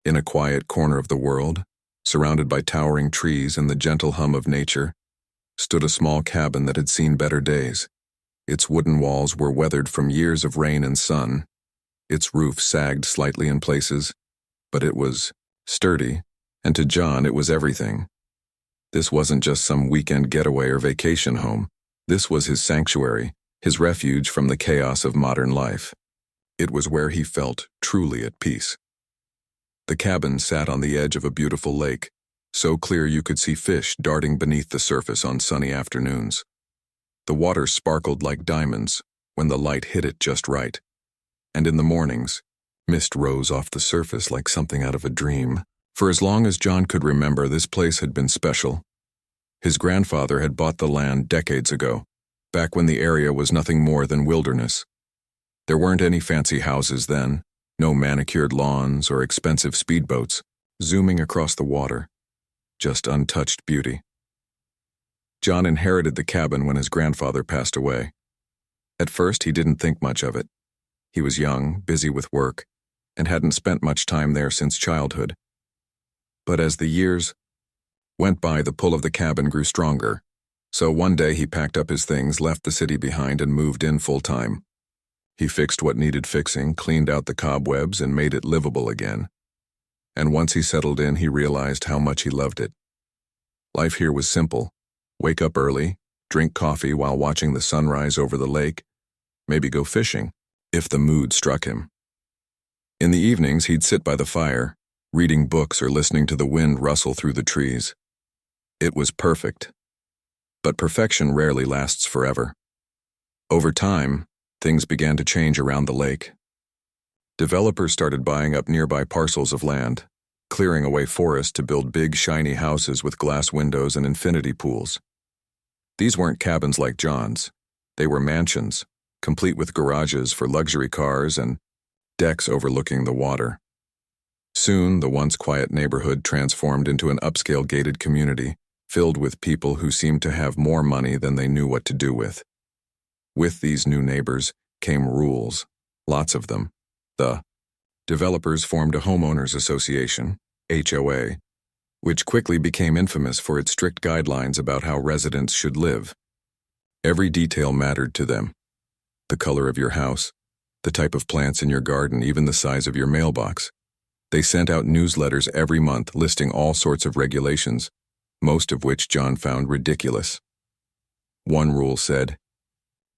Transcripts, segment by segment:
In a quiet corner of the world, surrounded by towering trees and the gentle hum of nature, stood a small cabin that had seen better days. Its wooden walls were weathered from years of rain and sun. Its roof sagged slightly in places, but it was sturdy, and to John it was everything. This wasn't just some weekend getaway or vacation home. This was his sanctuary, his refuge from the chaos of modern life. It was where he felt truly at peace. The cabin sat on the edge of a beautiful lake, so clear you could see fish darting beneath the surface on sunny afternoons. The water sparkled like diamonds when the light hit it just right, and in the mornings, mist rose off the surface like something out of a dream. For as long as John could remember, this place had been special. His grandfather had bought the land decades ago, back when the area was nothing more than wilderness. There weren't any fancy houses then, no manicured lawns or expensive speedboats zooming across the water, just untouched beauty. John inherited the cabin when his grandfather passed away. At first, he didn't think much of it. He was young, busy with work, and hadn't spent much time there since childhood. But as the years went by, the pull of the cabin grew stronger. So one day he packed up his things, left the city behind, and moved in full-time. He fixed what needed fixing, cleaned out the cobwebs, and made it livable again. And once he settled in, he realized how much he loved it. Life here was simple. Wake up early, drink coffee while watching the sunrise over the lake, maybe go fishing, if the mood struck him. In the evenings, he'd sit by the fire, reading books or listening to the wind rustle through the trees. It was perfect. But perfection rarely lasts forever. Over time, things began to change around the lake. Developers started buying up nearby parcels of land, clearing away forests to build big, shiny houses with glass windows and infinity pools. These weren't cabins like John's. They were mansions, complete with garages for luxury cars and decks overlooking the water. Soon, the once quiet neighborhood transformed into an upscale gated community, filled with people who seemed to have more money than they knew what to do with. With these new neighbors came rules, lots of them. The developers formed a homeowners association, HOA, which quickly became infamous for its strict guidelines about how residents should live. Every detail mattered to them. The color of your house, the type of plants in your garden, even the size of your mailbox. They sent out newsletters every month listing all sorts of regulations, most of which John found ridiculous. One rule said,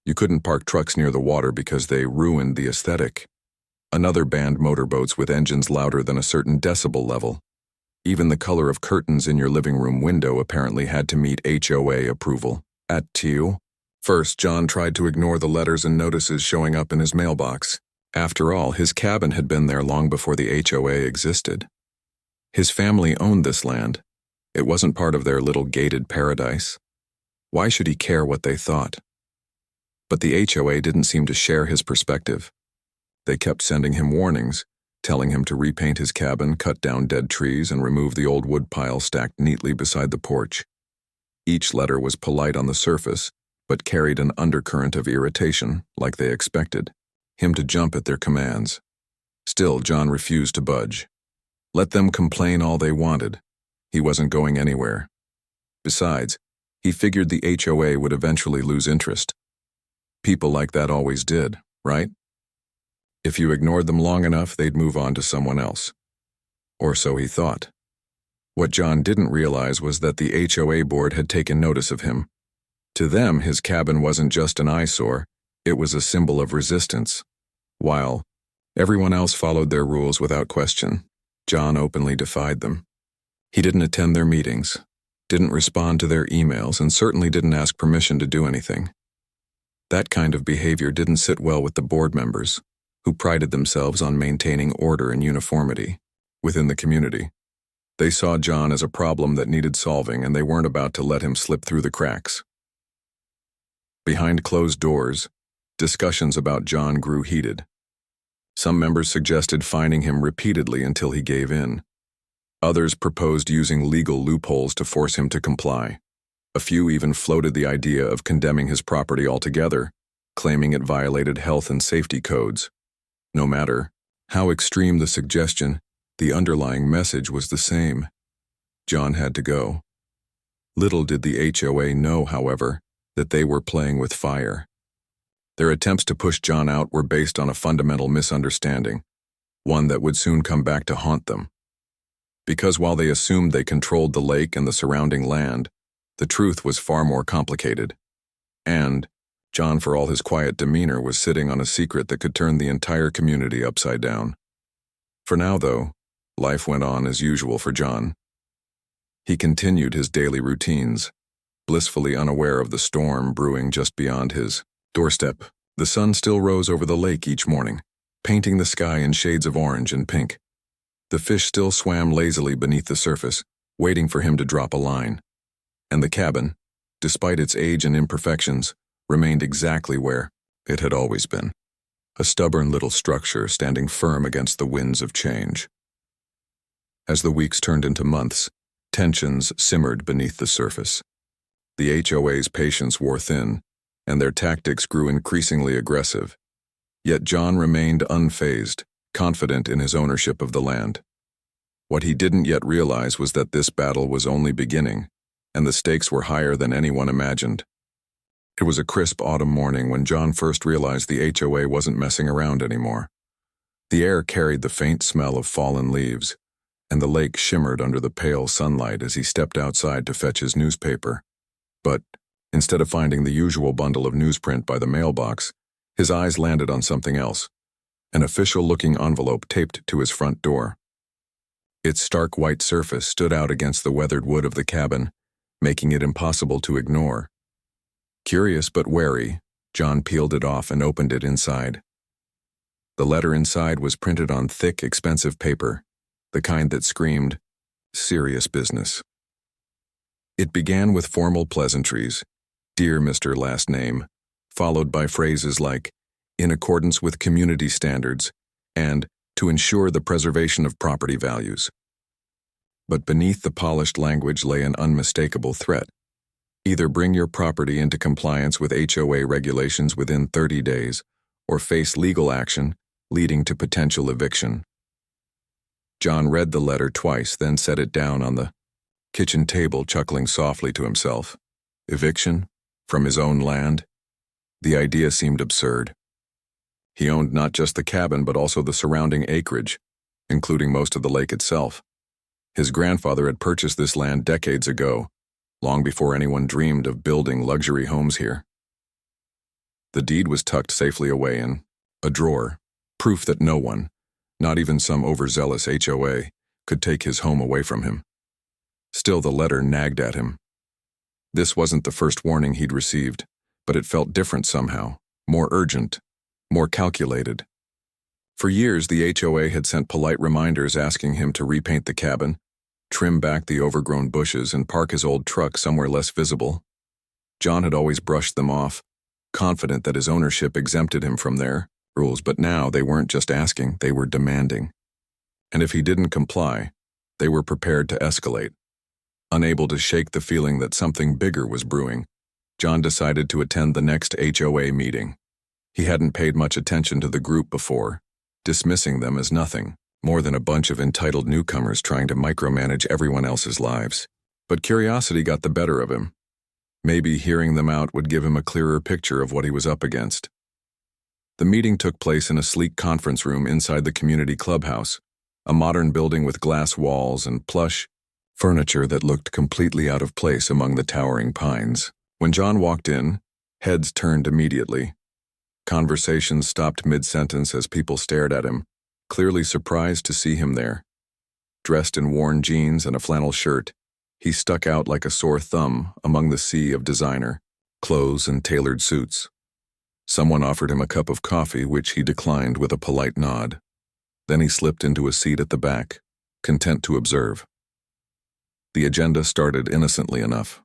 you couldn't park trucks near the water because they ruined the aesthetic. Another banned motorboats with engines louder than a certain decibel level. Even the color of curtains in your living room window apparently had to meet HOA approval. At first, John tried to ignore the letters and notices showing up in his mailbox. After all, his cabin had been there long before the HOA existed. His family owned this land. It wasn't part of their little gated paradise. Why should he care what they thought? But the HOA didn't seem to share his perspective. They kept sending him warnings, telling him to repaint his cabin, cut down dead trees, and remove the old wood pile stacked neatly beside the porch. Each letter was polite on the surface, but carried an undercurrent of irritation, like they expected him to jump at their commands. Still, John refused to budge. Let them complain all they wanted. He wasn't going anywhere. Besides, he figured the HOA would eventually lose interest. People like that always did, right? If you ignored them long enough, they'd move on to someone else. Or so he thought. What John didn't realize was that the HOA board had taken notice of him. To them, his cabin wasn't just an eyesore, it was a symbol of resistance. While everyone else followed their rules without question, John openly defied them. He didn't attend their meetings, didn't respond to their emails, and certainly didn't ask permission to do anything. That kind of behavior didn't sit well with the board members, who prided themselves on maintaining order and uniformity within the community. They saw John as a problem that needed solving, and they weren't about to let him slip through the cracks. Behind closed doors, discussions about John grew heated. Some members suggested fining him repeatedly until he gave in. Others proposed using legal loopholes to force him to comply. A few even floated the idea of condemning his property altogether, claiming it violated health and safety codes. No matter how extreme the suggestion, The underlying message was the same. John had to go. Little did the HOA know, however, that they were playing with fire. Their attempts to push John out were based on a fundamental misunderstanding, one that would soon come back to haunt them. Because while they assumed they controlled the lake and the surrounding land, the truth was far more complicated. And John, for all his quiet demeanor, was sitting on a secret that could turn the entire community upside down. For now, though, life went on as usual for John. He continued his daily routines, blissfully unaware of the storm brewing just beyond his doorstep. The sun still rose over the lake each morning, painting the sky in shades of orange and pink. The fish still swam lazily beneath the surface, waiting for him to drop a line. And the cabin, despite its age and imperfections, remained exactly where it had always been. A stubborn little structure standing firm against the winds of change. As the weeks turned into months, tensions simmered beneath the surface. The HOA's patience wore thin, and their tactics grew increasingly aggressive. Yet John remained unfazed, confident in his ownership of the land. What he didn't yet realize was that this battle was only beginning, and the stakes were higher than anyone imagined. It was a crisp autumn morning when John first realized the HOA wasn't messing around anymore. The air carried the faint smell of fallen leaves, and the lake shimmered under the pale sunlight as he stepped outside to fetch his newspaper. But instead of finding the usual bundle of newsprint by the mailbox, his eyes landed on something else, an official-looking envelope taped to his front door. Its stark white surface stood out against the weathered wood of the cabin, making it impossible to ignore. Curious but wary, John peeled it off and opened it inside. The letter inside was printed on thick, expensive paper, the kind that screamed, "Serious business." It began with formal pleasantries, "Dear Mr. Last Name," followed by phrases like, "In accordance with community standards," and "To ensure the preservation of property values." But beneath the polished language lay an unmistakable threat. Either bring your property into compliance with HOA regulations within 30 days, or face legal action leading to potential eviction. John read the letter twice, then set it down on the kitchen table, chuckling softly to himself. Eviction? From his own land? The idea seemed absurd. He owned not just the cabin but also the surrounding acreage, including most of the lake itself. His grandfather had purchased this land decades ago, long before anyone dreamed of building luxury homes here. The deed was tucked safely away in a drawer, proof that no one, not even some overzealous HOA, could take his home away from him. Still, the letter nagged at him. This wasn't the first warning he'd received, but it felt different somehow, more urgent, more calculated. For years, the HOA had sent polite reminders asking him to repaint the cabin, trim back the overgrown bushes, and park his old truck somewhere less visible. John had always brushed them off, confident that his ownership exempted him from their rules, but now they weren't just asking, they were demanding. And if he didn't comply, they were prepared to escalate. Unable to shake the feeling that something bigger was brewing, John decided to attend the next HOA meeting. He hadn't paid much attention to the group before, dismissing them as nothing more than a bunch of entitled newcomers trying to micromanage everyone else's lives. But curiosity got the better of him. Maybe hearing them out would give him a clearer picture of what he was up against. The meeting took place in a sleek conference room inside the community clubhouse, a modern building with glass walls and plush furniture that looked completely out of place among the towering pines. When John walked in, heads turned immediately. Conversations stopped mid-sentence as people stared at him, clearly surprised to see him there. Dressed in worn jeans and a flannel shirt, he stuck out like a sore thumb among the sea of designer clothes and tailored suits. Someone offered him a cup of coffee, which he declined with a polite nod. Then he slipped into a seat at the back, content to observe. The agenda started innocently enough.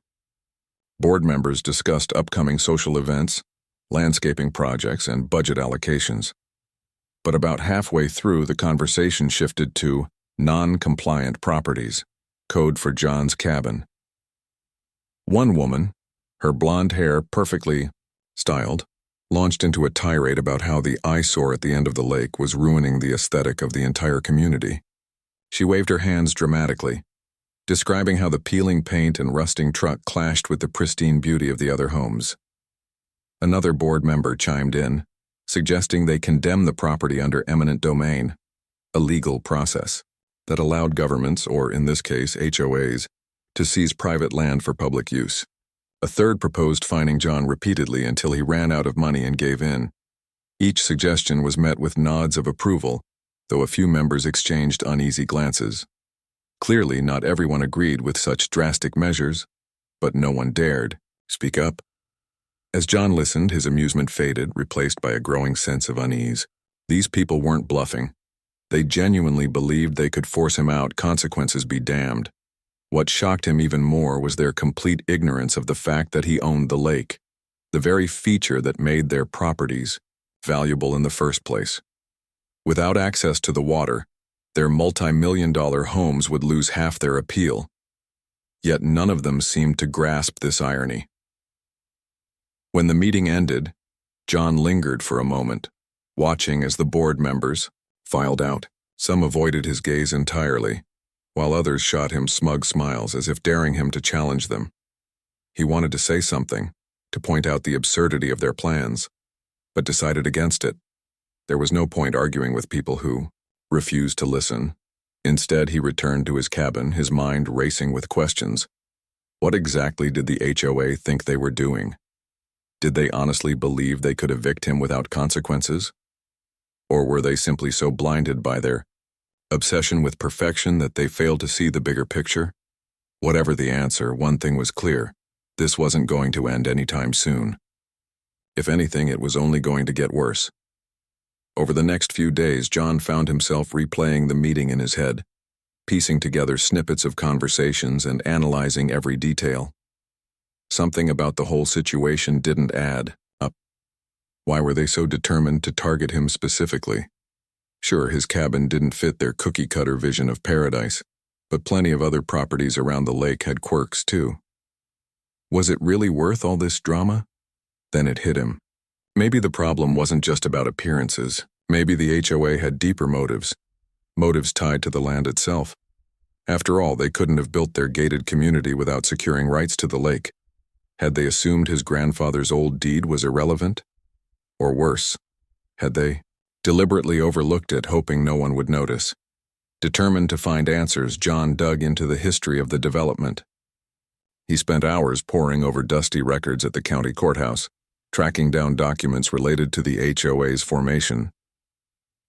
Board members discussed upcoming social events, landscaping projects, and budget allocations. But about halfway through, the conversation shifted to non-compliant properties, code for John's cabin. One woman, her blonde hair perfectly styled, launched into a tirade about how the eyesore at the end of the lake was ruining the aesthetic of the entire community. She waved her hands dramatically, describing how the peeling paint and rusting truck clashed with the pristine beauty of the other homes. Another board member chimed in, suggesting they condemn the property under eminent domain, a legal process that allowed governments, or in this case HOAs, to seize private land for public use. A third proposed fining John repeatedly until he ran out of money and gave in. Each suggestion was met with nods of approval, though a few members exchanged uneasy glances. Clearly, not everyone agreed with such drastic measures, but no one dared speak up. As John listened, his amusement faded, replaced by a growing sense of unease. These people weren't bluffing. They genuinely believed they could force him out, consequences be damned. What shocked him even more was their complete ignorance of the fact that he owned the lake, the very feature that made their properties valuable in the first place. Without access to the water, their multi-million-dollar homes would lose half their appeal. Yet none of them seemed to grasp this irony. When the meeting ended, John lingered for a moment, watching as the board members filed out. Some avoided his gaze entirely, while others shot him smug smiles as if daring him to challenge them. He wanted to say something, to point out the absurdity of their plans, but decided against it. There was no point arguing with people who refused to listen. Instead, he returned to his cabin, his mind racing with questions. What exactly did the HOA think they were doing? Did they honestly believe they could evict him without consequences? Or were they simply so blinded by their obsession with perfection that they failed to see the bigger picture? Whatever the answer, one thing was clear: this wasn't going to end anytime soon. If anything, it was only going to get worse. Over the next few days, John found himself replaying the meeting in his head, piecing together snippets of conversations and analyzing every detail. Something about the whole situation didn't add up. Why were they so determined to target him specifically? Sure, his cabin didn't fit their cookie-cutter vision of paradise, but plenty of other properties around the lake had quirks too. Was it really worth all this drama? Then it hit him. Maybe the problem wasn't just about appearances. Maybe the HOA had deeper motives tied to the land itself. After all, they couldn't have built their gated community without securing rights to the lake. Had they assumed his grandfather's old deed was irrelevant? Or worse, had they deliberately overlooked it, hoping no one would notice? Determined to find answers, John dug into the history of the development. He spent hours poring over dusty records at the county courthouse, tracking down documents related to the HOA's formation.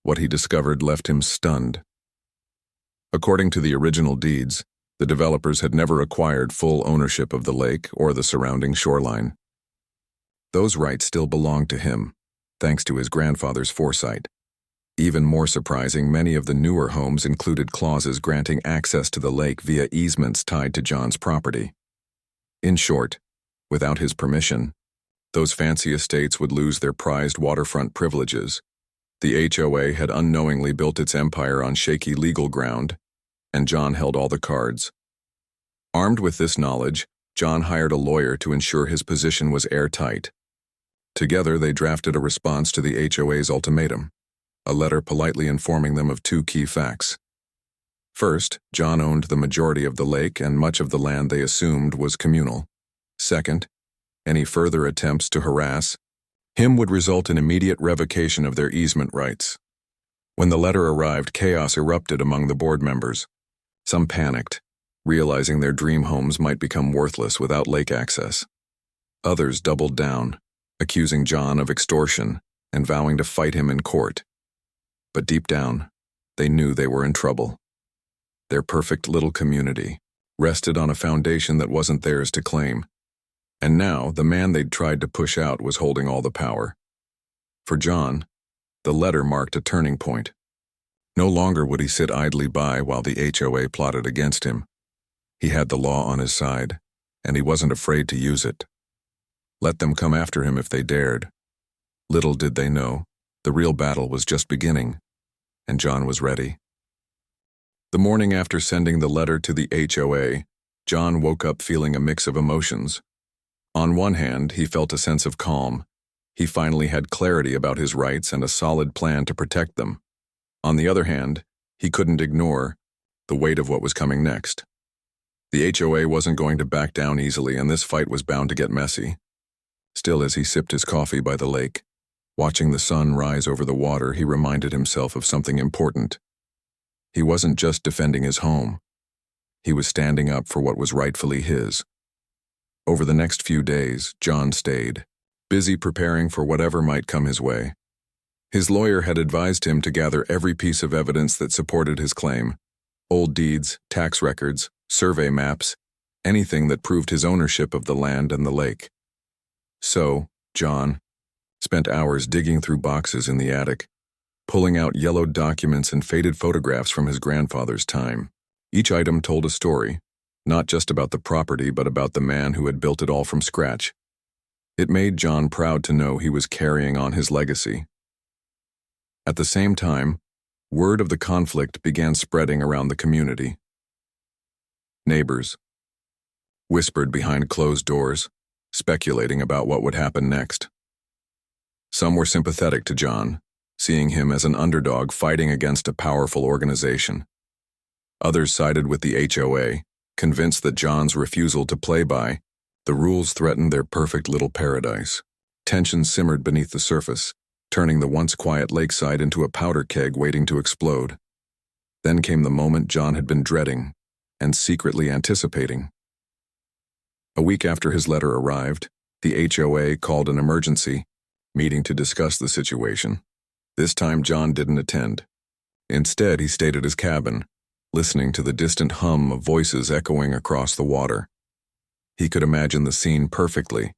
What he discovered left him stunned. According to the original deeds, the developers had never acquired full ownership of the lake or the surrounding shoreline. Those rights still belonged to him, thanks to his grandfather's foresight. Even more surprising, many of the newer homes included clauses granting access to the lake via easements tied to John's property. In short, without his permission, those fancy estates would lose their prized waterfront privileges. The HOA had unknowingly built its empire on shaky legal ground, and John held all the cards. Armed with this knowledge, John hired a lawyer to ensure his position was airtight. Together, they drafted a response to the HOA's ultimatum, a letter politely informing them of two key facts. First, John owned the majority of the lake, and much of the land they assumed was communal. Second, any further attempts to harass him would result in immediate revocation of their easement rights. When the letter arrived, chaos erupted among the board members. Some panicked, realizing their dream homes might become worthless without lake access. Others doubled down, accusing John of extortion and vowing to fight him in court. But deep down, they knew they were in trouble. Their perfect little community rested on a foundation that wasn't theirs to claim. And now, the man they'd tried to push out was holding all the power. For John, the letter marked a turning point. No longer would he sit idly by while the HOA plotted against him. He had the law on his side, and he wasn't afraid to use it. Let them come after him if they dared. Little did they know, the real battle was just beginning, and John was ready. The morning after sending the letter to the HOA, John woke up feeling a mix of emotions. On one hand, he felt a sense of calm. He finally had clarity about his rights and a solid plan to protect them. On the other hand, he couldn't ignore the weight of what was coming next. The HOA wasn't going to back down easily, and this fight was bound to get messy. Still, as he sipped his coffee by the lake, watching the sun rise over the water, he reminded himself of something important. He wasn't just defending his home. He was standing up for what was rightfully his. Over the next few days, John stayed, busy preparing for whatever might come his way. His lawyer had advised him to gather every piece of evidence that supported his claim: old deeds, tax records, survey maps, anything that proved his ownership of the land and the lake. So, John spent hours digging through boxes in the attic, pulling out yellowed documents and faded photographs from his grandfather's time. Each item told a story, not just about the property but about the man who had built it all from scratch. It made John proud to know he was carrying on his legacy. At the same time, word of the conflict began spreading around the community. Neighbors whispered behind closed doors, speculating about what would happen next. Some were sympathetic to John, seeing him as an underdog fighting against a powerful organization. Others sided with the HOA, convinced that John's refusal to play by the rules threatened their perfect little paradise. Tension simmered beneath the surface, turning the once quiet lakeside into a powder keg waiting to explode. Then came the moment John had been dreading and secretly anticipating. A week after his letter arrived, the HOA called an emergency meeting to discuss the situation. This time John didn't attend. Instead, he stayed at his cabin, listening to the distant hum of voices echoing across the water. He could imagine the scene perfectly: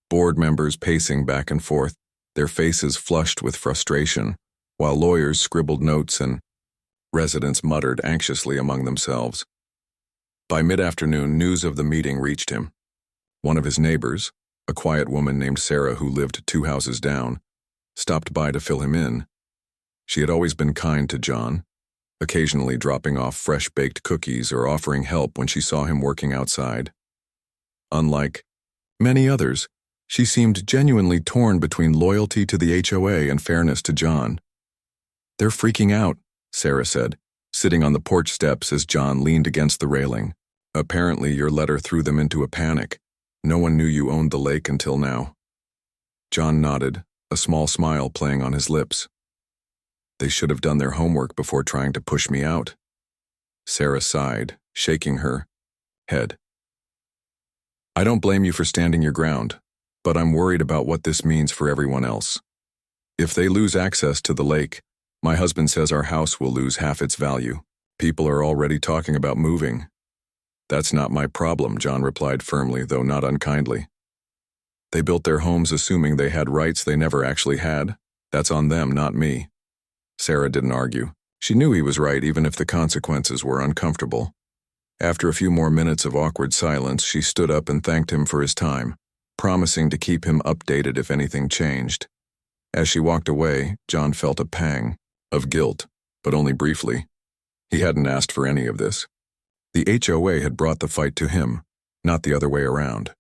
board members pacing back and forth, their faces flushed with frustration, while lawyers scribbled notes and residents muttered anxiously among themselves. By mid-afternoon, news of the meeting reached him. One of his neighbors, a quiet woman named Sarah who lived 2 houses down, stopped by to fill him in. She had always been kind to John, occasionally dropping off fresh-baked cookies or offering help when she saw him working outside. Unlike many others, she seemed genuinely torn between loyalty to the HOA and fairness to John. "They're freaking out," Sarah said, sitting on the porch steps as John leaned against the railing. "Apparently your letter threw them into a panic. No one knew you owned the lake until now." John nodded, a small smile playing on his lips. "They should have done their homework before trying to push me out." Sarah sighed, shaking her head. "I don't blame you for standing your ground, but I'm worried about what this means for everyone else. If they lose access to the lake, my husband says our house will lose half its value. People are already talking about moving." "That's not my problem," John replied firmly, though not unkindly. "They built their homes assuming they had rights they never actually had. That's on them, not me." Sarah didn't argue. She knew he was right, even if the consequences were uncomfortable. After a few more minutes of awkward silence, she stood up and thanked him for his time, promising to keep him updated if anything changed. As she walked away, John felt a pang of guilt, but only briefly. He hadn't asked for any of this. The HOA had brought the fight to him, not the other way around.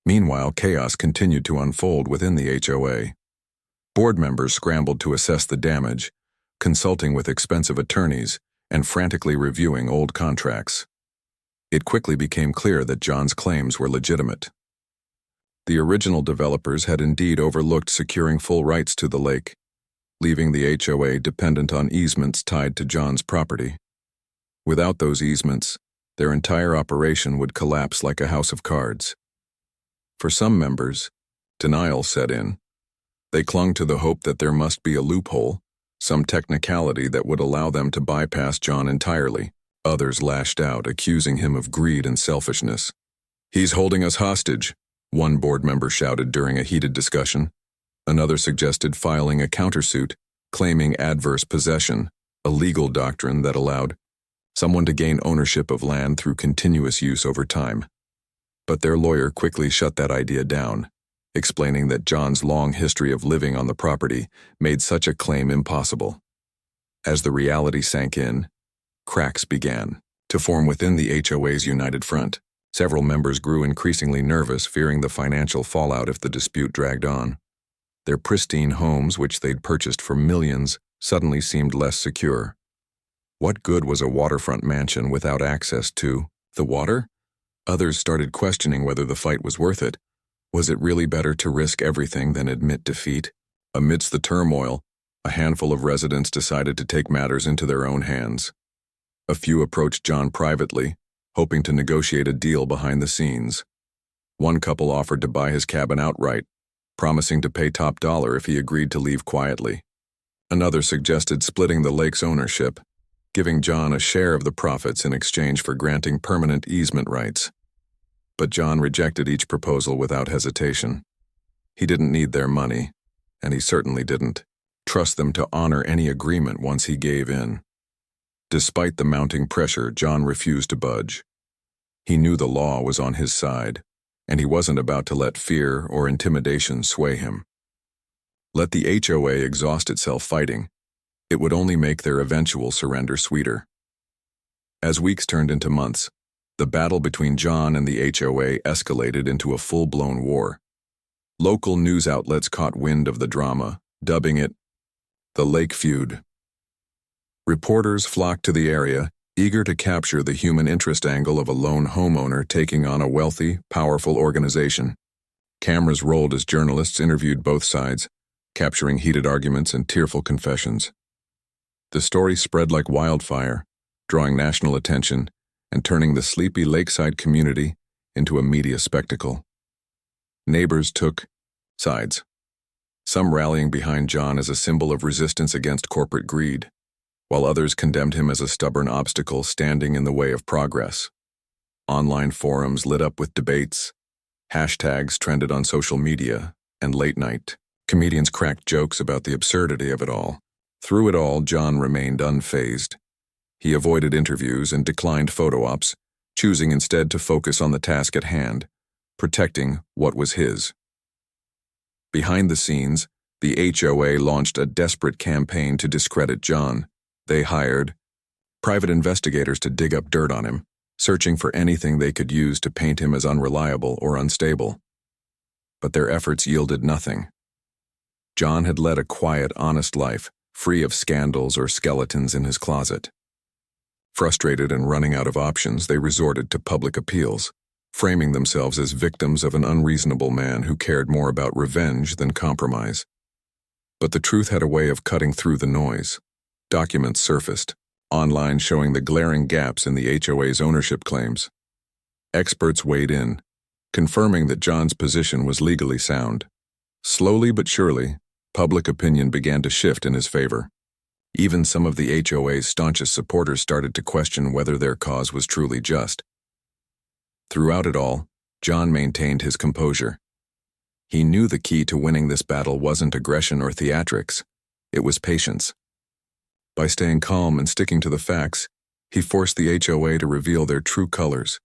Meanwhile, chaos continued to unfold within the HOA. Board members scrambled to assess the damage, consulting with expensive attorneys and frantically reviewing old contracts. It quickly became clear that John's claims were legitimate. The original developers had indeed overlooked securing full rights to the lake, leaving the HOA dependent on easements tied to John's property. Without those easements, their entire operation would collapse like a house of cards. For some members, denial set in. They clung to the hope that there must be a loophole, some technicality that would allow them to bypass John entirely. Others lashed out, accusing him of greed and selfishness. "He's holding us hostage," one board member shouted during a heated discussion. Another suggested filing a countersuit, claiming adverse possession, a legal doctrine that allowed someone to gain ownership of land through continuous use over time. But their lawyer quickly shut that idea down, explaining that John's long history of living on the property made such a claim impossible. As the reality sank in, cracks began to form within the HOA's united front. Several members grew increasingly nervous, fearing the financial fallout if the dispute dragged on. Their pristine homes, which they'd purchased for millions, suddenly seemed less secure. What good was a waterfront mansion without access to the water? Others started questioning whether the fight was worth it. Was it really better to risk everything than admit defeat? Amidst the turmoil, a handful of residents decided to take matters into their own hands. A few approached John privately, hoping to negotiate a deal behind the scenes. One couple offered to buy his cabin outright, promising to pay top dollar if he agreed to leave quietly. Another suggested splitting the lake's ownership, giving John a share of the profits in exchange for granting permanent easement rights. But John rejected each proposal without hesitation. He didn't need their money, and he certainly didn't trust them to honor any agreement once he gave in. Despite the mounting pressure, John refused to budge. He knew the law was on his side, and he wasn't about to let fear or intimidation sway him. Let the HOA exhaust itself fighting. It would only make their eventual surrender sweeter. As weeks turned into months, the battle between John and the HOA escalated into a full-blown war. Local news outlets caught wind of the drama, dubbing it the Lake Feud. Reporters flocked to the area, eager to capture the human interest angle of a lone homeowner taking on a wealthy, powerful organization. Cameras rolled as journalists interviewed both sides, capturing heated arguments and tearful confessions. The story spread like wildfire, drawing national attention and turning the sleepy lakeside community into a media spectacle. Neighbors took sides, some rallying behind John as a symbol of resistance against corporate greed, while others condemned him as a stubborn obstacle standing in the way of progress. Online forums lit up with debates, hashtags trended on social media, and late night, comedians cracked jokes about the absurdity of it all. Through it all, John remained unfazed. He avoided interviews and declined photo ops, choosing instead to focus on the task at hand, protecting what was his. Behind the scenes, the HOA launched a desperate campaign to discredit John. They hired private investigators to dig up dirt on him, searching for anything they could use to paint him as unreliable or unstable. But their efforts yielded nothing. John had led a quiet, honest life, free of scandals or skeletons in his closet. Frustrated and running out of options, they resorted to public appeals, framing themselves as victims of an unreasonable man who cared more about revenge than compromise. But the truth had a way of cutting through the noise. Documents surfaced, online showing the glaring gaps in the HOA's ownership claims. Experts weighed in, confirming that John's position was legally sound. Slowly but surely, public opinion began to shift in his favor. Even some of the HOA's staunchest supporters started to question whether their cause was truly just. Throughout it all, John maintained his composure. He knew the key to winning this battle wasn't aggression or theatrics, it was patience. By staying calm and sticking to the facts, he forced the HOA to reveal their true colors.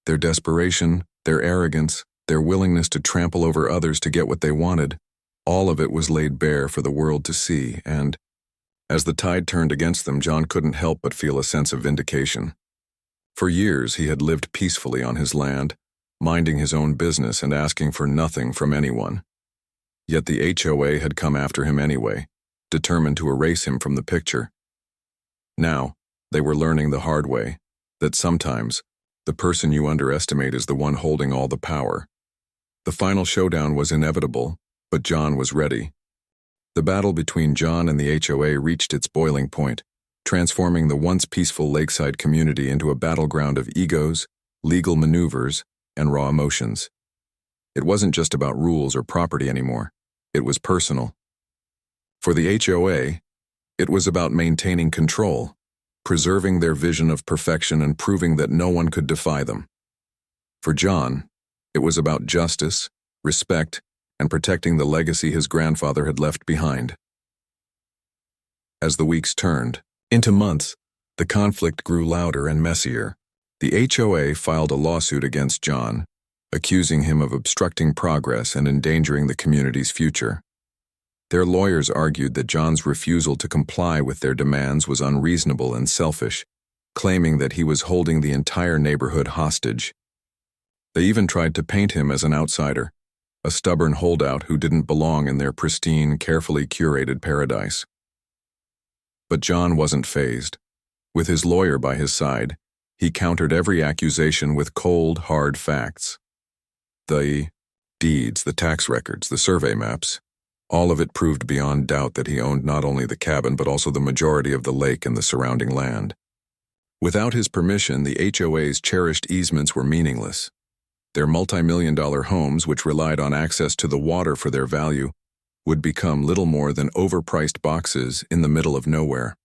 Their desperation, their arrogance, their willingness to trample over others to get what they wanted, all of it was laid bare for the world to see, and as the tide turned against them, John couldn't help but feel a sense of vindication. For years, he had lived peacefully on his land, minding his own business and asking for nothing from anyone. Yet the HOA had come after him anyway, determined to erase him from the picture. Now, they were learning the hard way, that sometimes, the person you underestimate is the one holding all the power. The final showdown was inevitable, but John was ready. The battle between John and the HOA reached its boiling point, transforming the once peaceful lakeside community into a battleground of egos, legal maneuvers, and raw emotions. It wasn't just about rules or property anymore. It was personal. For the HOA, it was about maintaining control, preserving their vision of perfection and proving that no one could defy them. For John, it was about justice, respect, and protecting the legacy his grandfather had left behind. As the weeks turned into months, the conflict grew louder and messier. The HOA filed a lawsuit against John, accusing him of obstructing progress and endangering the community's future. Their lawyers argued that John's refusal to comply with their demands was unreasonable and selfish, claiming that he was holding the entire neighborhood hostage. They even tried to paint him as an outsider, a stubborn holdout who didn't belong in their pristine, carefully curated paradise. But John wasn't fazed. With his lawyer by his side, he countered every accusation with cold, hard facts. The deeds, the tax records, the survey maps, all of it proved beyond doubt that he owned not only the cabin but also the majority of the lake and the surrounding land. Without his permission, the HOA's cherished easements were meaningless. Their multi-million-dollar homes, which relied on access to the water for their value, would become little more than overpriced boxes in the middle of nowhere.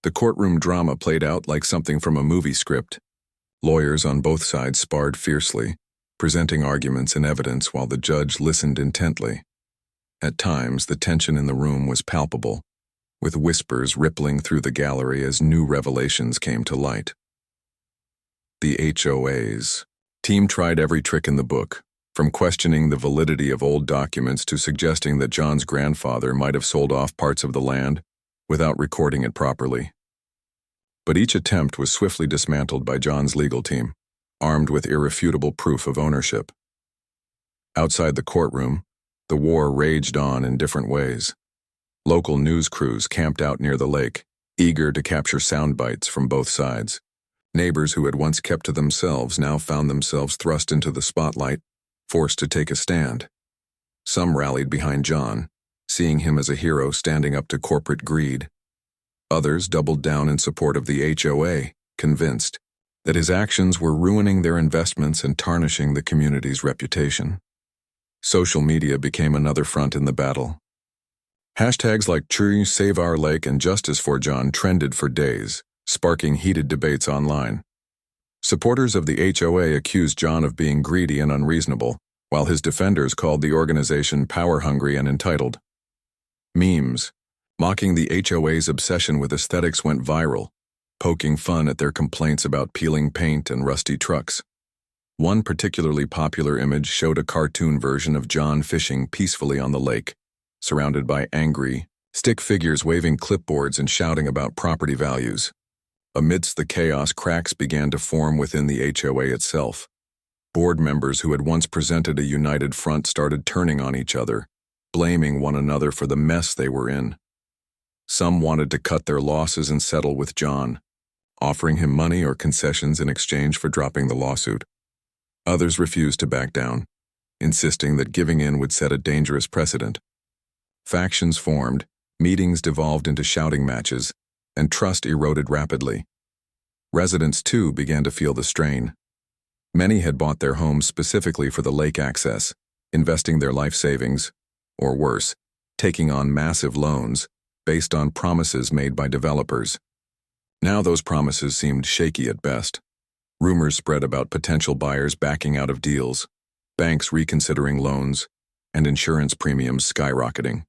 The courtroom drama played out like something from a movie script. Lawyers on both sides sparred fiercely, presenting arguments and evidence while the judge listened intently. At times, the tension in the room was palpable, with whispers rippling through the gallery as new revelations came to light. The HOA's team tried every trick in the book, from questioning the validity of old documents to suggesting that John's grandfather might have sold off parts of the land without recording it properly. But each attempt was swiftly dismantled by John's legal team, armed with irrefutable proof of ownership. Outside the courtroom, the war raged on in different ways. Local news crews camped out near the lake, eager to capture sound bites from both sides. Neighbors who had once kept to themselves now found themselves thrust into the spotlight, forced to take a stand. Some rallied behind John, seeing him as a hero standing up to corporate greed. Others doubled down in support of the HOA, convinced that his actions were ruining their investments and tarnishing the community's reputation. Social media became another front in the battle. Hashtags like True Save Our Lake and Justice for John trended for days, sparking heated debates online. Supporters of the HOA accused John of being greedy and unreasonable, while his defenders called the organization power-hungry and entitled. Memes, mocking the HOA's obsession with aesthetics, went viral, poking fun at their complaints about peeling paint and rusty trucks. One particularly popular image showed a cartoon version of John fishing peacefully on the lake, surrounded by angry, stick figures waving clipboards and shouting about property values. Amidst the chaos, cracks began to form within the HOA itself. Board members who had once presented a united front started turning on each other, blaming one another for the mess they were in. Some wanted to cut their losses and settle with John, offering him money or concessions in exchange for dropping the lawsuit. Others refused to back down, insisting that giving in would set a dangerous precedent. Factions formed, meetings devolved into shouting matches, and trust eroded rapidly. Residents, too, began to feel the strain. Many had bought their homes specifically for the lake access, investing their life savings, or worse, taking on massive loans based on promises made by developers. Now those promises seemed shaky at best. Rumors spread about potential buyers backing out of deals, banks reconsidering loans, and insurance premiums skyrocketing.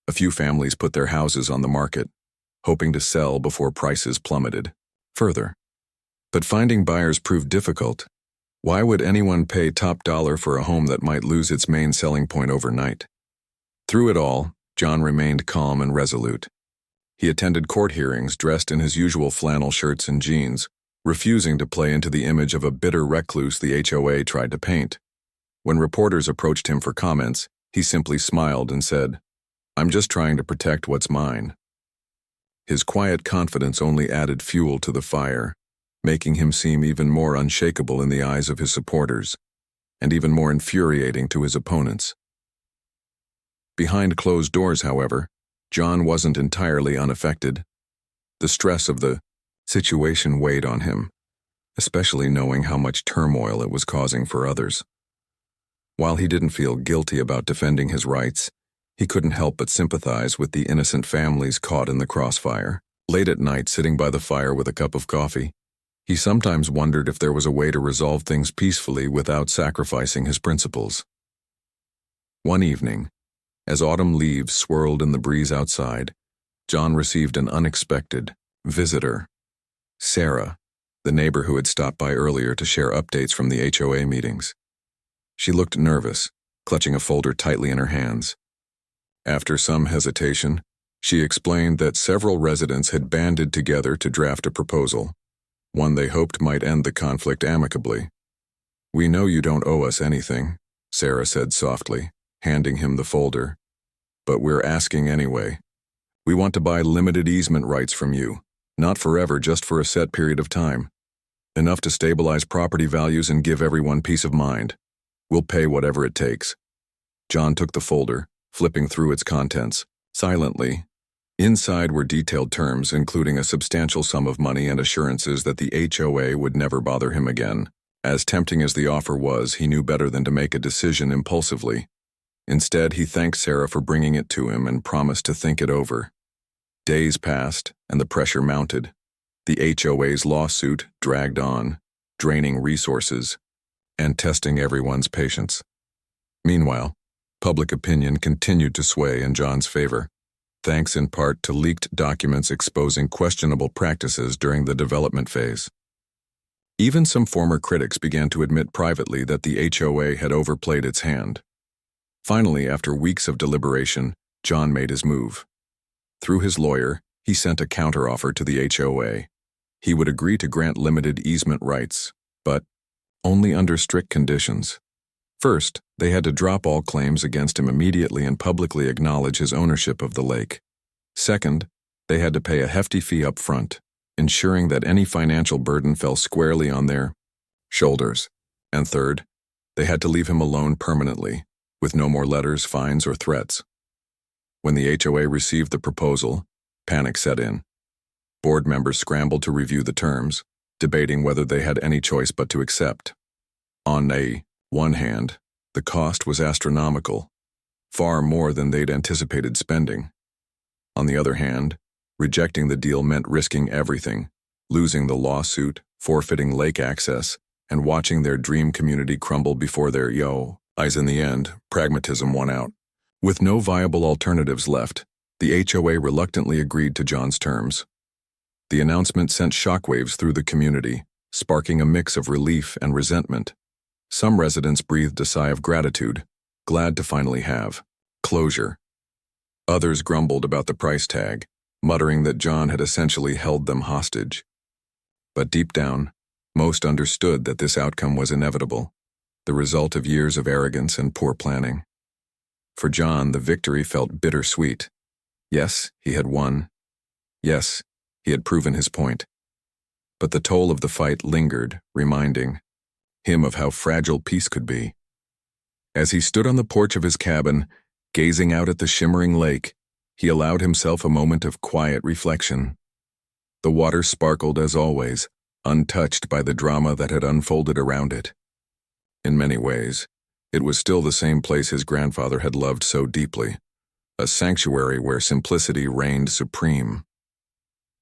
A few families put their houses on the market, hoping to sell before prices plummeted further. But finding buyers proved difficult. Why would anyone pay top dollar for a home that might lose its main selling point overnight? Through it all, John remained calm and resolute. He attended court hearings dressed in his usual flannel shirts and jeans, refusing to play into the image of a bitter recluse the HOA tried to paint. When reporters approached him for comments, he simply smiled and said, "I'm just trying to protect what's mine." His quiet confidence only added fuel to the fire, making him seem even more unshakable in the eyes of his supporters, and even more infuriating to his opponents. Behind closed doors, however, John wasn't entirely unaffected. The stress of the situation weighed on him, especially knowing how much turmoil it was causing for others. While he didn't feel guilty about defending his rights, he couldn't help but sympathize with the innocent families caught in the crossfire. Late at night, sitting by the fire with a cup of coffee, he sometimes wondered if there was a way to resolve things peacefully without sacrificing his principles. One evening, as autumn leaves swirled in the breeze outside, John received an unexpected visitor. Sarah, the neighbor who had stopped by earlier to share updates from the HOA meetings. She looked nervous, clutching a folder tightly in her hands. After some hesitation, she explained that several residents had banded together to draft a proposal, one they hoped might end the conflict amicably. "We know you don't owe us anything," Sarah said softly, handing him the folder. "But we're asking anyway. We want to buy limited easement rights from you, Not forever, just for a set period of time. Enough to stabilize property values and give everyone peace of mind. We'll pay whatever it takes. John took the folder, flipping through its contents, silently. Inside were detailed terms, including a substantial sum of money and assurances that the HOA would never bother him again. As tempting as the offer was, he knew better than to make a decision impulsively. Instead, he thanked Sarah for bringing it to him and promised to think it over. Days passed, and the pressure mounted. The HOA's lawsuit dragged on, draining resources and testing everyone's patience. Meanwhile, public opinion continued to sway in John's favor, thanks in part to leaked documents exposing questionable practices during the development phase. Even some former critics began to admit privately that the HOA had overplayed its hand. Finally, after weeks of deliberation, John made his move. Through his lawyer, he sent a counteroffer to the HOA. He would agree to grant limited easement rights, but only under strict conditions. First, they had to drop all claims against him immediately and publicly acknowledge his ownership of the lake. Second, they had to pay a hefty fee up front, ensuring that any financial burden fell squarely on their shoulders. And third, they had to leave him alone permanently, with no more letters, fines, or threats. When the HOA received the proposal, panic set in. Board members scrambled to review the terms, debating whether they had any choice but to accept. On one hand, the cost was astronomical, far more than they'd anticipated spending. On the other hand, rejecting the deal meant risking everything, losing the lawsuit, forfeiting lake access, and watching their dream community crumble before their eyes. In the end, pragmatism won out. With no viable alternatives left, the HOA reluctantly agreed to John's terms. The announcement sent shockwaves through the community, sparking a mix of relief and resentment. Some residents breathed a sigh of gratitude, glad to finally have closure. Others grumbled about the price tag, muttering that John had essentially held them hostage. But deep down, most understood that this outcome was inevitable, the result of years of arrogance and poor planning. For John, the victory felt bittersweet. Yes, he had won. Yes, he had proven his point. But the toll of the fight lingered, reminding him of how fragile peace could be. As he stood on the porch of his cabin, gazing out at the shimmering lake, he allowed himself a moment of quiet reflection. The water sparkled as always, untouched by the drama that had unfolded around it. In many ways, it was still the same place his grandfather had loved so deeply, a sanctuary where simplicity reigned supreme.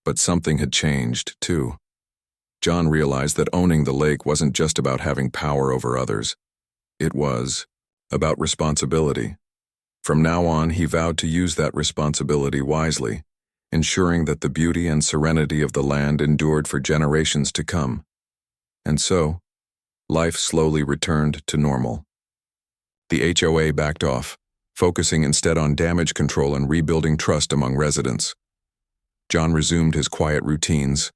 But something had changed, too. John realized that owning the lake wasn't just about having power over others. It was about responsibility. From now on, he vowed to use that responsibility wisely, ensuring that the beauty and serenity of the land endured for generations to come. And so, life slowly returned to normal. The HOA backed off, focusing instead on damage control and rebuilding trust among residents. John resumed his quiet routines,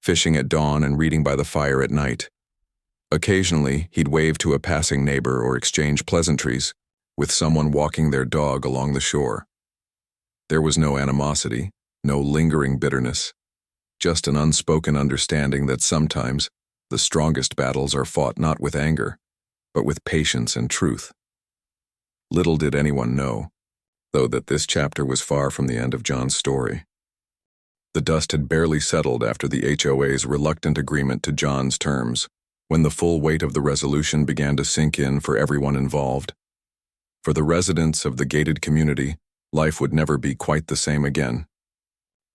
fishing at dawn and reading by the fire at night. Occasionally, he'd wave to a passing neighbor or exchange pleasantries with someone walking their dog along the shore. There was no animosity, no lingering bitterness, just an unspoken understanding that sometimes the strongest battles are fought not with anger, but with patience and truth. Little did anyone know, though, that this chapter was far from the end of John's story. The dust had barely settled after the HOA's reluctant agreement to John's terms, when the full weight of the resolution began to sink in for everyone involved. For the residents of the gated community, life would never be quite the same again.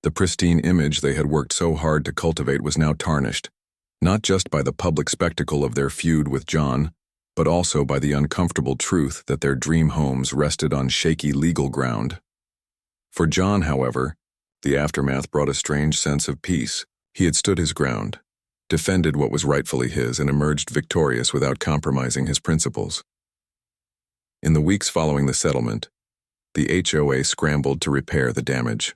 The pristine image they had worked so hard to cultivate was now tarnished, not just by the public spectacle of their feud with John, but also by the uncomfortable truth that their dream homes rested on shaky legal ground. For John, however, the aftermath brought a strange sense of peace. He had stood his ground, defended what was rightfully his, and emerged victorious without compromising his principles. In the weeks following the settlement, the HOA scrambled to repair the damage.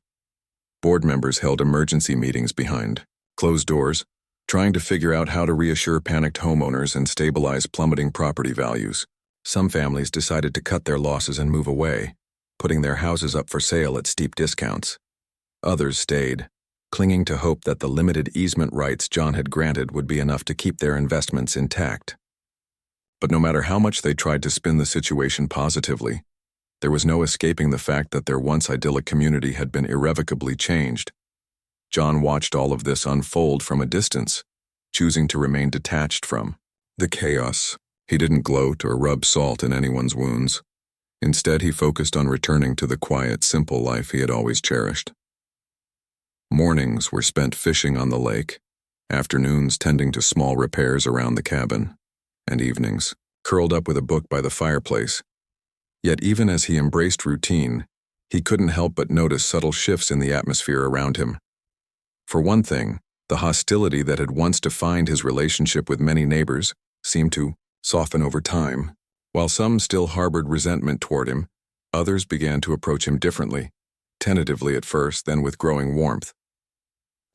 Board members held emergency meetings behind closed doors, trying to figure out how to reassure panicked homeowners and stabilize plummeting property values. Some families decided to cut their losses and move away, putting their houses up for sale at steep discounts. Others stayed, clinging to hope that the limited easement rights John had granted would be enough to keep their investments intact. But no matter how much they tried to spin the situation positively, there was no escaping the fact that their once idyllic community had been irrevocably changed. John watched all of this unfold from a distance, choosing to remain detached from the chaos. He didn't gloat or rub salt in anyone's wounds. Instead, he focused on returning to the quiet, simple life he had always cherished. Mornings were spent fishing on the lake, afternoons tending to small repairs around the cabin, and evenings curled up with a book by the fireplace. Yet even as he embraced routine, he couldn't help but notice subtle shifts in the atmosphere around him. For one thing, the hostility that had once defined his relationship with many neighbors seemed to soften over time. While some still harbored resentment toward him, others began to approach him differently, tentatively at first, then with growing warmth.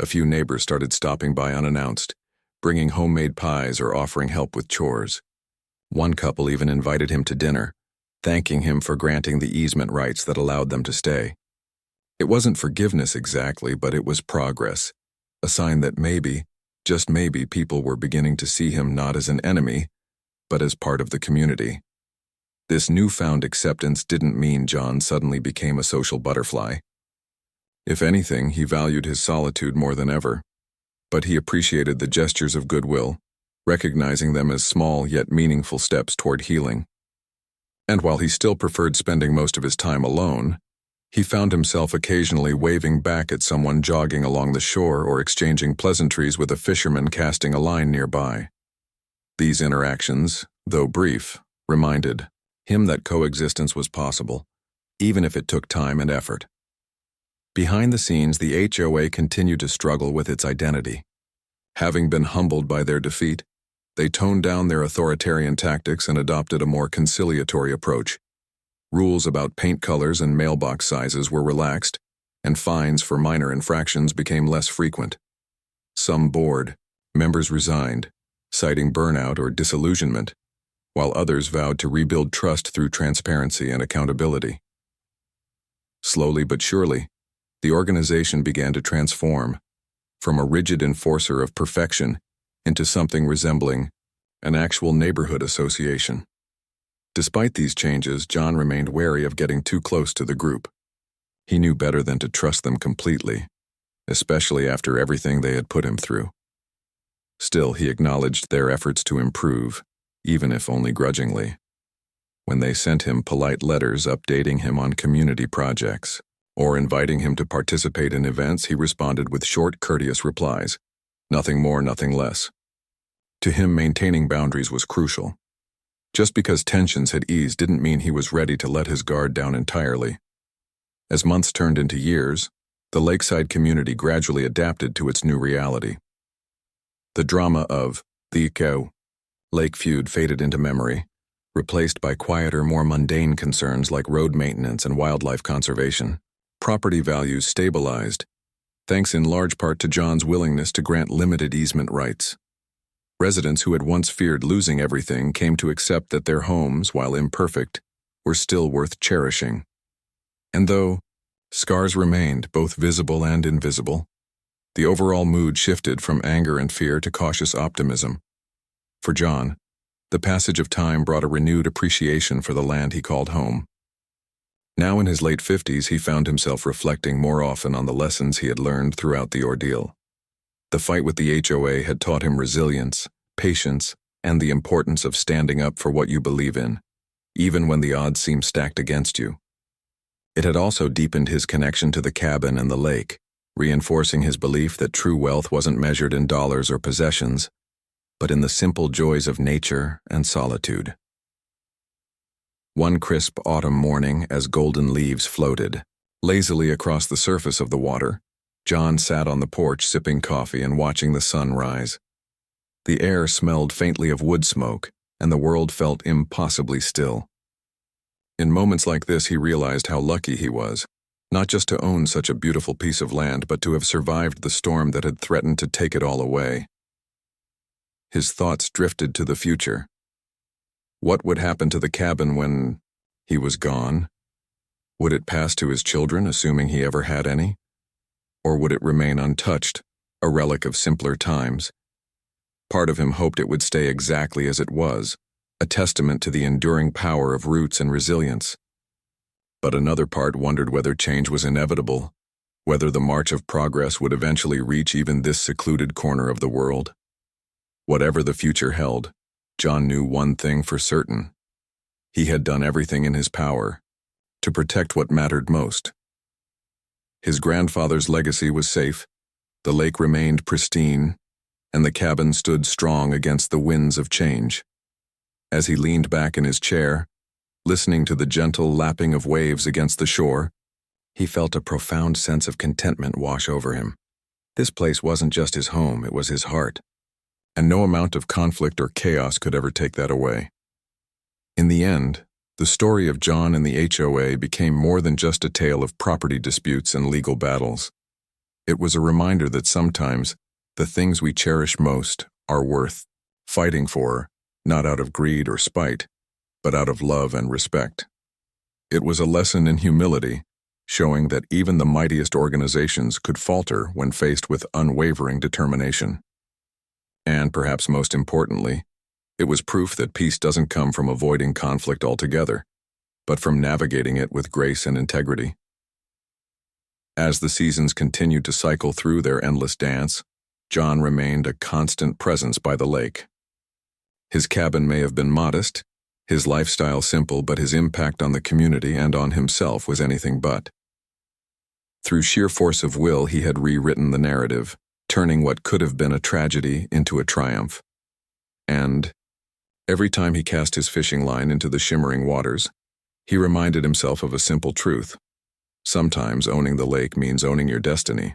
A few neighbors started stopping by unannounced, bringing homemade pies or offering help with chores. One couple even invited him to dinner, thanking him for granting the easement rights that allowed them to stay. It wasn't forgiveness exactly, but it was progress, a sign that maybe, just maybe, people were beginning to see him not as an enemy, but as part of the community. This newfound acceptance didn't mean John suddenly became a social butterfly. If anything, he valued his solitude more than ever, but he appreciated the gestures of goodwill, recognizing them as small yet meaningful steps toward healing. And while he still preferred spending most of his time alone, he found himself occasionally waving back at someone jogging along the shore or exchanging pleasantries with a fisherman casting a line nearby. These interactions, though brief, reminded him that coexistence was possible, even if it took time and effort. Behind the scenes, the HOA continued to struggle with its identity. Having been humbled by their defeat, they toned down their authoritarian tactics and adopted a more conciliatory approach. Rules about paint colors and mailbox sizes were relaxed, and fines for minor infractions became less frequent. Some board members resigned, citing burnout or disillusionment, while others vowed to rebuild trust through transparency and accountability. Slowly but surely, the organization began to transform, from a rigid enforcer of perfection into something resembling an actual neighborhood association. Despite these changes, John remained wary of getting too close to the group. He knew better than to trust them completely, especially after everything they had put him through. Still, he acknowledged their efforts to improve, even if only grudgingly. When they sent him polite letters updating him on community projects, or inviting him to participate in events, he responded with short, courteous replies. Nothing more, nothing less. To him, maintaining boundaries was crucial. Just because tensions had eased didn't mean he was ready to let his guard down entirely. As months turned into years, the lakeside community gradually adapted to its new reality. The drama of the lake feud faded into memory, replaced by quieter, more mundane concerns like road maintenance and wildlife conservation. Property values stabilized, thanks in large part to John's willingness to grant limited easement rights. Residents who had once feared losing everything came to accept that their homes, while imperfect, were still worth cherishing. And though scars remained, both visible and invisible, the overall mood shifted from anger and fear to cautious optimism. For John, the passage of time brought a renewed appreciation for the land he called home. Now in his late 50s, he found himself reflecting more often on the lessons he had learned throughout the ordeal. The fight with the HOA had taught him resilience, patience, and the importance of standing up for what you believe in, even when the odds seem stacked against you. It had also deepened his connection to the cabin and the lake, reinforcing his belief that true wealth wasn't measured in dollars or possessions, but in the simple joys of nature and solitude. One crisp autumn morning, as golden leaves floated lazily across the surface of the water, John sat on the porch sipping coffee and watching the sun rise. The air smelled faintly of wood smoke, and the world felt impossibly still. In moments like this, he realized how lucky he was, not just to own such a beautiful piece of land, but to have survived the storm that had threatened to take it all away. His thoughts drifted to the future. What would happen to the cabin when he was gone? Would it pass to his children, assuming he ever had any? Or would it remain untouched, a relic of simpler times? Part of him hoped it would stay exactly as it was, a testament to the enduring power of roots and resilience. But another part wondered whether change was inevitable, whether the march of progress would eventually reach even this secluded corner of the world. Whatever the future held, John knew one thing for certain. He had done everything in his power to protect what mattered most. His grandfather's legacy was safe, the lake remained pristine, and the cabin stood strong against the winds of change. As he leaned back in his chair, listening to the gentle lapping of waves against the shore, he felt a profound sense of contentment wash over him. This place wasn't just his home, it was his heart, and no amount of conflict or chaos could ever take that away. In the end, the story of John and the HOA became more than just a tale of property disputes and legal battles. It was a reminder that sometimes the things we cherish most are worth fighting for, not out of greed or spite, but out of love and respect. It was a lesson in humility, showing that even the mightiest organizations could falter when faced with unwavering determination. And perhaps most importantly, it was proof that peace doesn't come from avoiding conflict altogether, but from navigating it with grace and integrity. As the seasons continued to cycle through their endless dance, John remained a constant presence by the lake. His cabin may have been modest, his lifestyle simple, but his impact on the community and on himself was anything but. Through sheer force of will, he had rewritten the narrative, turning what could have been a tragedy into a triumph. And every time he cast his fishing line into the shimmering waters, he reminded himself of a simple truth. Sometimes owning the lake means owning your destiny.